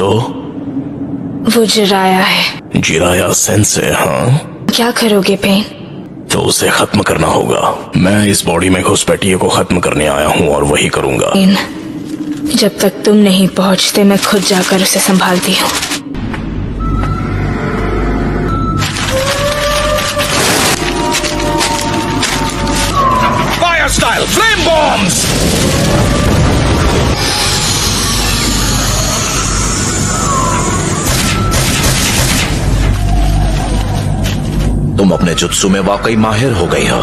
तो वो जिराया है। Jiraiya sensei? हाँ, क्या करोगे पेन? तो उसे खत्म करना होगा। मैं इस बॉडी में घुसपैठिए को खत्म करने आया हूँ और वही करूंगा। पेन, जब तक तुम नहीं पहुंचते मैं खुद जाकर उसे संभालती हूँ। Fire style flame bombs! तुम अपने जुत्सु में वाकई माहिर हो गई हो।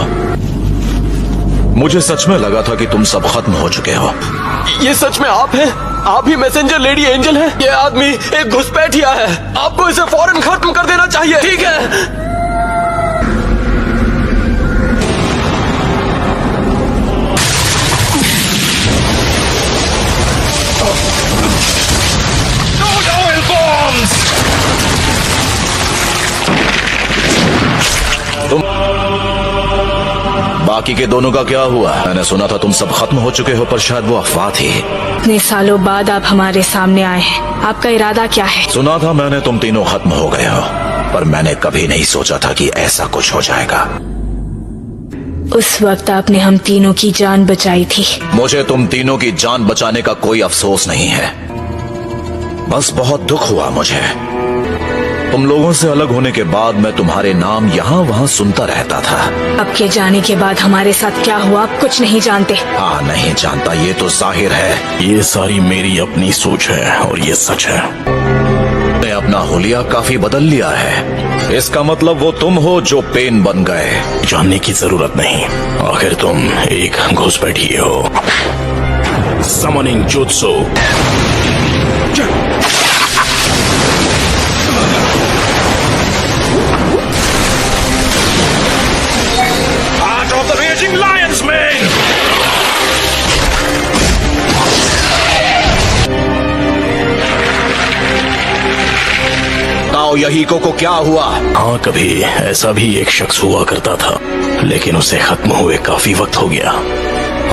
मुझे सच में लगा था कि तुम सब खत्म हो चुके हो। ये सच में आप हैं? आप ही मैसेंजर लेडी एंजल हैं? ये आदमी एक घुसपैठिया है। आपको इसे फौरन खत्म कर देना चाहिए। ठीक है? बाकी के दोनों का क्या हुआ? मैंने सुना था तुम सब खत्म हो चुके हो, पर शायद वो अफवाह थी। इतने सालों बाद आप हमारे सामने आए हैं, आपका इरादा क्या है? सुना था मैंने तुम तीनों खत्म हो गए हो, पर मैंने कभी नहीं सोचा था कि ऐसा कुछ हो जाएगा। उस वक्त आपने हम तीनों की जान बचाई थी। मुझे तुम तीनों की जान बचाने का कोई अफसोस नहीं है, बस बहुत दुख हुआ मुझे। तुम लोगों से अलग होने के बाद मैं तुम्हारे नाम यहाँ वहाँ सुनता रहता था। आपके जाने के बाद हमारे साथ क्या हुआ आप कुछ नहीं जानते। हाँ, नहीं जानता, ये तो जाहिर है। ये सारी मेरी अपनी सोच है और ये सच है। मैंने अपना हुलिया काफी बदल लिया है। इसका मतलब वो तुम हो जो पेन बन गए। जानने की जरूरत नहीं, आखिर तुम एक घुसपैठिए हो। Summoning jutsu. यहीको को क्या हुआ? हाँ, कभी ऐसा भी एक शख्स हुआ करता था, लेकिन उसे खत्म हुए काफी वक्त हो गया।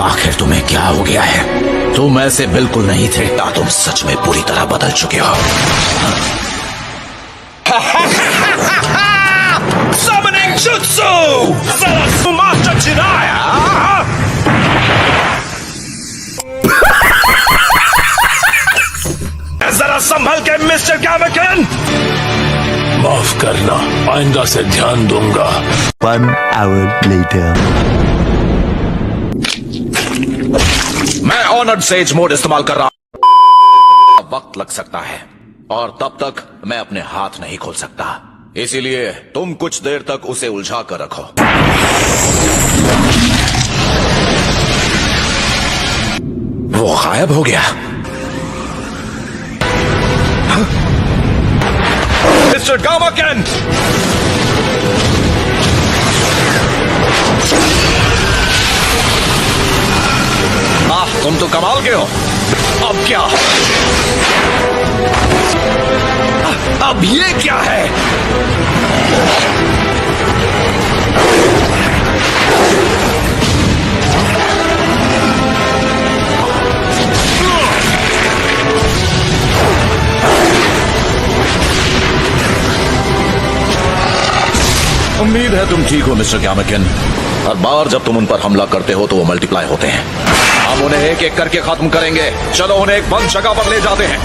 आखिर तुम्हें क्या हो गया है? तुम ऐसे बिल्कुल नहीं थे। तुम सच में पूरी तरह बदल चुके हो। Summoning Jutsu! Master Jiraiya! जरा संभल के मिस्टर कैमकन। माफ करना, आइंदा से ध्यान दूंगा। 1 hour later. मैं ऑनर्ड सेज मोड इस्तेमाल कर रहा हूं। वक्त लग सकता है और तब तक मैं अपने हाथ नहीं खोल सकता, इसीलिए तुम कुछ देर तक उसे उलझा कर रखो। वो गायब हो गया। मिस्टर गामाकेन! तुम तो कमाल के हो। अब क्या? अब ये क्या है? उम्मीद है तुम ठीक हो मिस्टर कैमकन। हर बार जब तुम उन पर हमला करते हो तो वो मल्टीप्लाई होते हैं। हम उन्हें एक एक करके खत्म करेंगे। चलो उन्हें एक बंद जगह पर ले जाते हैं।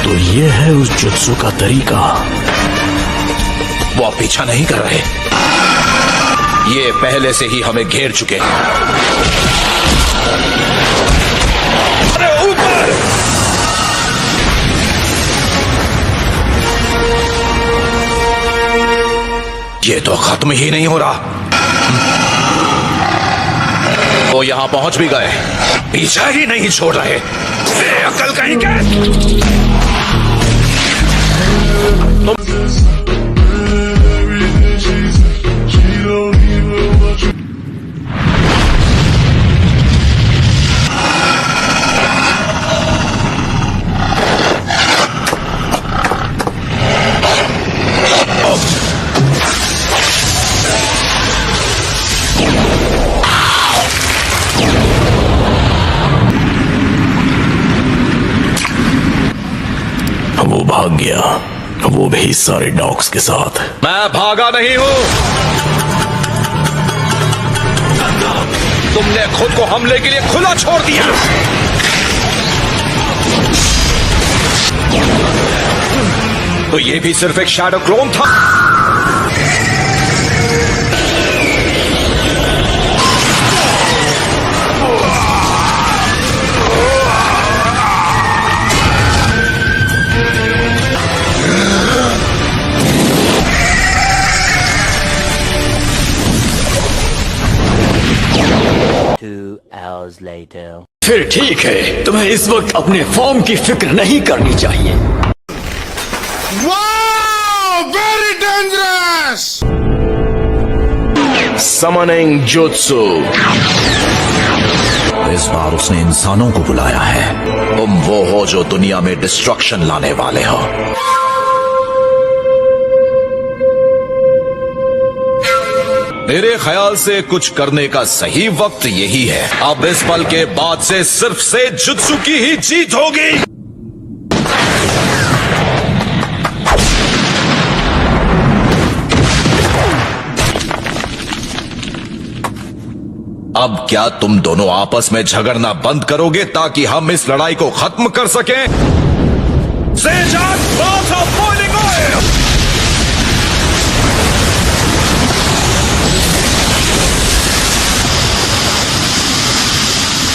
तो ये है उस जुत्सु का तरीका। वो अब पीछा नहीं कर रहे, ये पहले से ही हमें घेर चुके हैं। अरे ऊपर! ये तो खत्म ही नहीं हो रहा। वो यहां पहुंच भी गए, पीछा ही नहीं छोड़ रहे। अकल कहीं के। भाग गया, वो भी सारे डॉग्स के साथ। मैं भागा नहीं हूं, तुमने खुद को हमले के लिए खुला छोड़ दिया। तो ये भी सिर्फ एक शैडो क्लोन था। फिर ठीक है, तुम्हें इस वक्त अपने फॉर्म की फिक्र नहीं करनी चाहिए। Very dangerous! Summoning Jutsu। इस बार उसने इंसानों को बुलाया है। तुम वो हो जो दुनिया में डिस्ट्रक्शन लाने वाले हो। मेरे ख्याल से कुछ करने का सही वक्त यही है। अब इस पल के बाद से सिर्फ से जुत्सु की ही जीत होगी। अब क्या तुम दोनों आपस में झगड़ना बंद करोगे ताकि हम इस लड़ाई को खत्म कर सकें? Seijan, bath of boiling oil!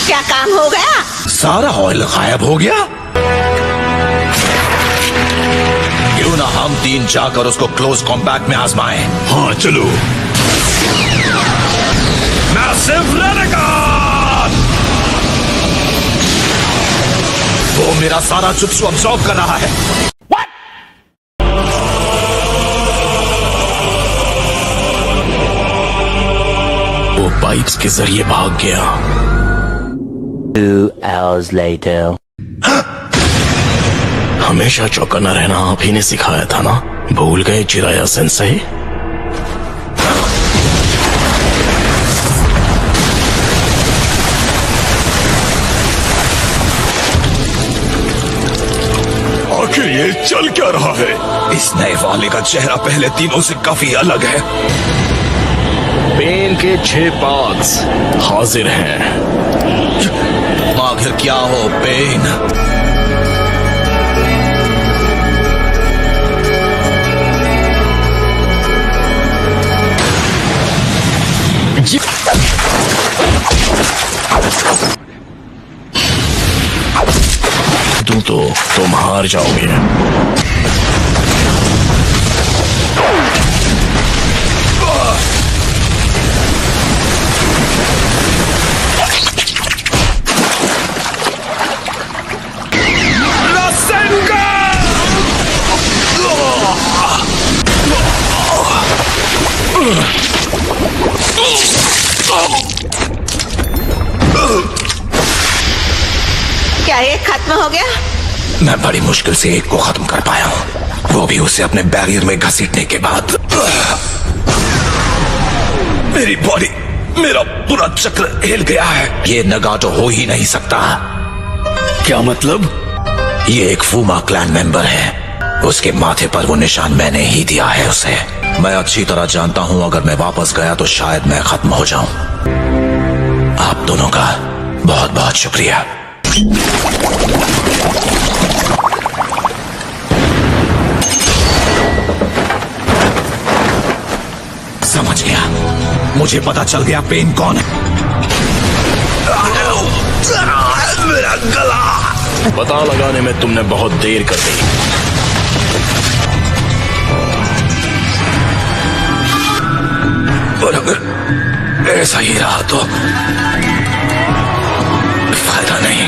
क्या काम हो गया? सारा ऑयल गायब हो गया। क्यों ना हम तीन जाकर उसको क्लोज कॉम्बैट में आजमाएं? हाँ चलो। मैसिव रेनेगन! वो मेरा सारा जुत्सु अब्सॉर्ब कर रहा है। वो पाइप्स के जरिए भाग गया। 2 hours later. हमेशा चौकन्ना रहना आप ही ने सिखाया था ना, भूल गए चिराया सेंसेई? आखिर ये चल क्या रहा है? इस नए वाले का चेहरा पहले तीनों से काफी अलग है। पेन के 6 पार्ट्स हाजिर हैं। आखिर क्या हो पेन? तो तुम हार जाओगे। क्या ये खत्म हो गया? मैं बड़ी मुश्किल से एक को खत्म कर पाया हूं, वो भी उसे अपने बैरियर में घसीटने के बाद। मेरी बॉडी, मेरा पूरा चक्र हिल गया है। ये नगाटो हो ही नहीं सकता। क्या मतलब? ये एक फूमा क्लैन मेंबर है। उसके माथे पर वो निशान मैंने ही दिया है उसे। मैं अच्छी तरह जानता हूं अगर मैं वापस गया तो शायद मैं खत्म हो जाऊं। आप दोनों का बहुत बहुत शुक्रिया। समझ गया, मुझे पता चल गया पेन कौन है। मेरा गला। पता लगाने में तुमने बहुत देर कर दी। और अगर ऐसा ही रहा तो फायदा नहीं।